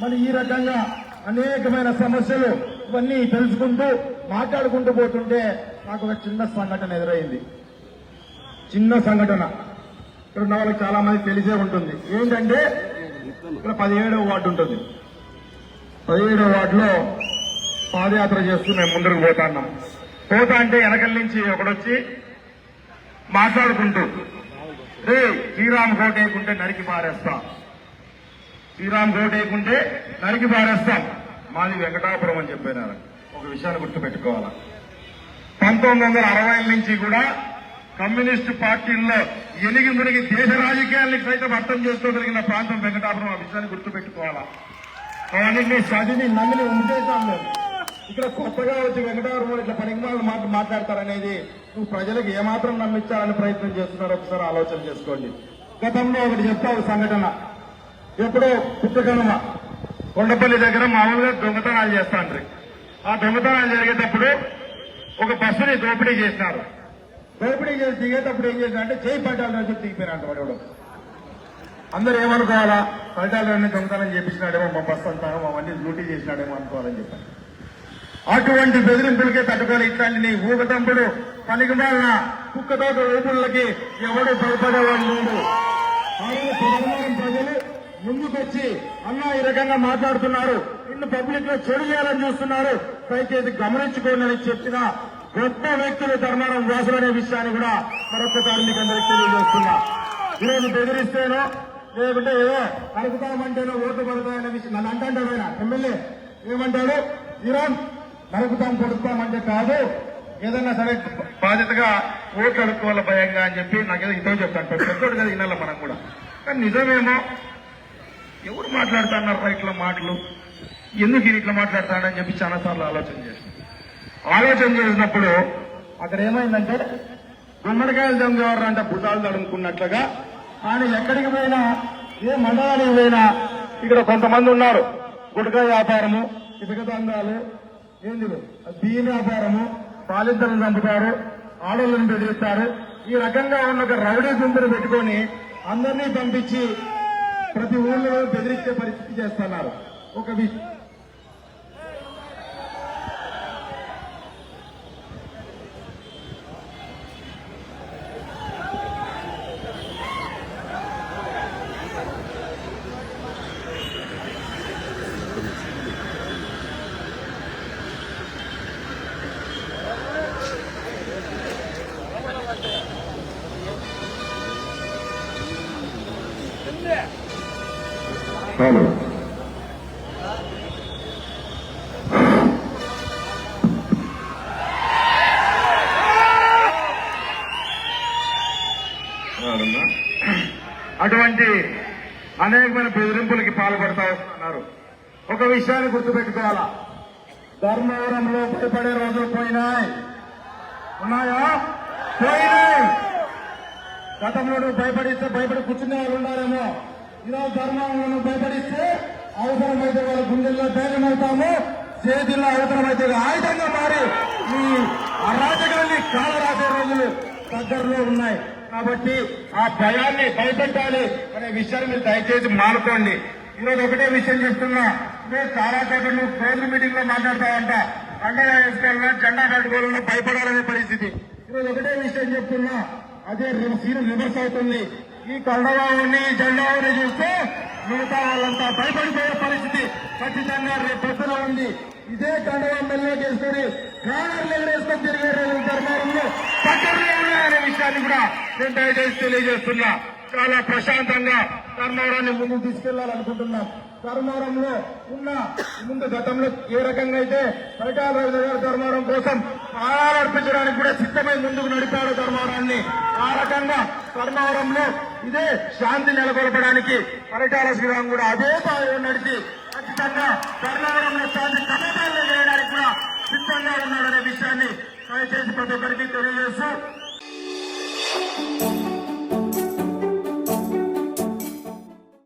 కానీ ఈ రకంగా అనేకమైన సమస్యలు ఇవన్నీ తెలుసుకుంటూ మాట్లాడుకుంటూ పోతుంటే నాకు ఒక చిన్న సంఘటన ఎదురైంది. చిన్న సంఘటన ఇక్కడ ఉన్న వాళ్ళకి చాలా మంది తెలిసే ఉంటుంది. ఏంటంటే ఇక్కడ 17వ వార్డు ఉంటుంది. 17వ వార్డులో పాదయాత్ర చేస్తూ మేము ముందుకు పోతా అంటే వెనకల నుంచి ఒకడొచ్చి మాట్లాడుకుంటూ శ్రీరామ్ కోటేయకుంటే నరికి పారేస్తాం, శ్రీరామ్ కోటేయకుంటే నరికి పారేస్తాం, మాది వెంకటాపురం అని చెప్పినారు. ఒక విషయాన్ని గుర్తుపెట్టుకోవాలా, 1960 నుంచి కూడా కమ్యూనిస్టు పార్టీల్లో ఎనిగి మునిగి దేశ రాజకీయాలకు సైతం అర్థం చేసుకోగలిగిన ప్రాంతం వెంకటాపురం. ఆ విషయాన్ని గుర్తుపెట్టుకోవాలా. అవన్నీ చదివి నమ్మిని ఉంచేసాం మేము. ఇక్కడ కొత్తగా వచ్చి వెంకటాపురం ఇట్లా పనికిమాలను మాట్లాడతారనేది నువ్వు ప్రజలకు ఏమాత్రం నమ్మించాలని ప్రయత్నం చేస్తున్నారో ఒకసారి ఆలోచన చేసుకోండి. గతంలో ఒకటి చెప్తావు సంఘటన. ఎప్పుడో పుట్టకనుమ కొండపల్లి దగ్గర మామూలుగా దొంగతనాలు చేస్తాండ్రి. ఆ దొంగతనాలు జరిగేటప్పుడు ఒక బస్సుని దోపిడీ చేసినారు. దోపిడీ చేసి దిగేటప్పుడు ఏం చేసినారంటే చేయి పట్టాల నుంచి దిగిపోయినాడు వాడు. అందరూ ఏమనుకోవాలా, పట్టాలన్నీ దొంగతనం చేపించినాడేమో, మా బస్సు అంతాను అవన్నీ డ్యూటీ చేసినాడేమో అనుకోవాలని చెప్పాను. అటువంటి బెదిరింపులకే తట్టుకోవాలి. ఇట్లాంటి నీ ఊగతంపుడు పనికిమాలిన కుక్కతోట ఊపులకి ఎవడు భయపడేవాడు లేడు. ప్రజలు ముందుకొచ్చి అన్న ఈ రకంగా మాట్లాడుతున్నారు, ఇన్ని పబ్లిక్ లో చెడు చేయాలని చూస్తున్నారు, దయచేసి గమనించుకోండి అని చెప్పిన గొప్ప వ్యక్తులు ధర్మారం వాసులు అనే విషయాన్ని కూడా మరొకసారి మీకు అందరికీ తెలియజేస్తున్నా. ఈరోజు బెదిరిస్తేనో లేకుంటే ఏదో నరుకుతామంటేనో ఓట్లు పడతాయనే విషయం నన్ను అంటాడు. ఆయన ఎమ్మెల్యే ఏమంటాడు, ఈరోజు నరుకుతాం పొడుస్తామంటే కాదు, ఏదన్నా సరే బాధ్యతగా ఓట్లు అడుక్కోవాలి భయంగా అని చెప్పి నాకేదో ఇదో చెప్తాను. పెద్దోడు కదా వినాల మనం కూడా. కానీ నిజమేమో ఎవరు మాట్లాడుతున్నారు ఇట్లా మాటలు, ఎందుకు ఇట్లా మాట్లాడతాడని చెప్పి చాలాసార్లు ఆలోచన చేసినప్పుడు అక్కడ ఏమైందంటే గుమ్మడికాయలు దొంగెవరు అంటే భుజాలు తడుముకున్నట్లుగా ఆయన ఎక్కడికి పోయినా ఏ మండలానికి పోయినా ఇక్కడ కొంతమంది ఉన్నారు. గుటకాయ వ్యాపారము, ఇసుక దందాలు, ఏంది బియ్యం వ్యాపారము, పాలింతలను చంపుతారు, ఆడోళ్ళని బెదిరిస్తారు. ఈ రకంగా ఉన్న ఒక రౌడీ గుంపును పెట్టుకొని అందరినీ పంపించి ప్రతి ఊళ్ళో బెదిరించే పరిస్థితి చేస్తున్నారు. ఒక హలో అటువంటి అనేకమైన బెదిరింపులకి పాల్పడతా వస్తున్నారు. ఒక విషయాన్ని గుర్తుపెట్టుకోవాలా, ధర్మవరంలో భయపడే రోజులు పోయినాయి. ఉన్నాయా? పోయినాయి. గతంలో భయపడిస్తే భయపడి కూర్చునే వాళ్ళు ఉన్నారేమో. ఈరోజు ధర్మంలో భయపడిస్తే అవసరమైతే వాళ్ళ గుండెల్లో ధైర్యం అవుతాము, చేతుల్లో అవసరమైతే ఆయుధంగా మారి ఈ అరాజకాన్ని కాలరాసే రోజులు దగ్గరలో ఉన్నాయి. కాబట్టి ఆ భయాన్ని భయపెట్టాలి అనే విషయాన్ని మీరు దయచేసి మానుకోండి. ఈరోజు ఒకటే విషయం చెప్తున్నా, మీరు చాలా చోట్ల నువ్వు క్లోజ్ మీటింగ్ లో మాట్లాడతావంట, అండగా వేసుకోవాలన్నా జెండా కట్టుకోవాలన్నా భయపడాలనే పరిస్థితి. ఈరోజు ఒకటే విషయం చెప్తున్నా, అదే సీన్ రివర్స్ అవుతుంది. ఈ కండవాన్ని జెండాని చూస్తే మిగతా వాళ్ళంతా భయపడిపోయే పరిస్థితి ఖచ్చితంగా రేపు పొద్దున ఉంది. ఇదే కండవా మెల్లకి వేసుకొని బ్యానర్లు ఎగరేసుకొని తిరిగే రోజులు ధర్మారంలో పక్కనే ఉన్నాయనే విషయాన్ని కూడా నేను దయచేసి తెలియజేస్తున్నా. చాలా ప్రశాంతంగా ధర్మవరాన్ని ముందుకు తీసుకెళ్లాలనుకుంటున్నాం. ధర్మవరంలో ఉన్న ముందు గతంలో ఏ రకంగా అయితే పరిటాల రవీంద్ర గారు ధర్మవరం కోసం ప్రాణాలు అర్పించడానికి కూడా సిద్ధమై ముందుకు నడిపాడు ధర్మవరాన్ని, ఆ రకంగా ధర్మవరంలో ఇదే శాంతి నెలకొల్పడానికి పరిటాల శ్రీరామ్ కూడా అదే స్థాయిలో నడిచి ఖచ్చితంగా ధర్మవరంలో శాంతి కమిటీలు చేయడానికి కూడా సిద్ధంగా ఉన్నాడనే విషయాన్ని దయచేసి ప్రతి ఒక్కరికి తెలియజేస్తూ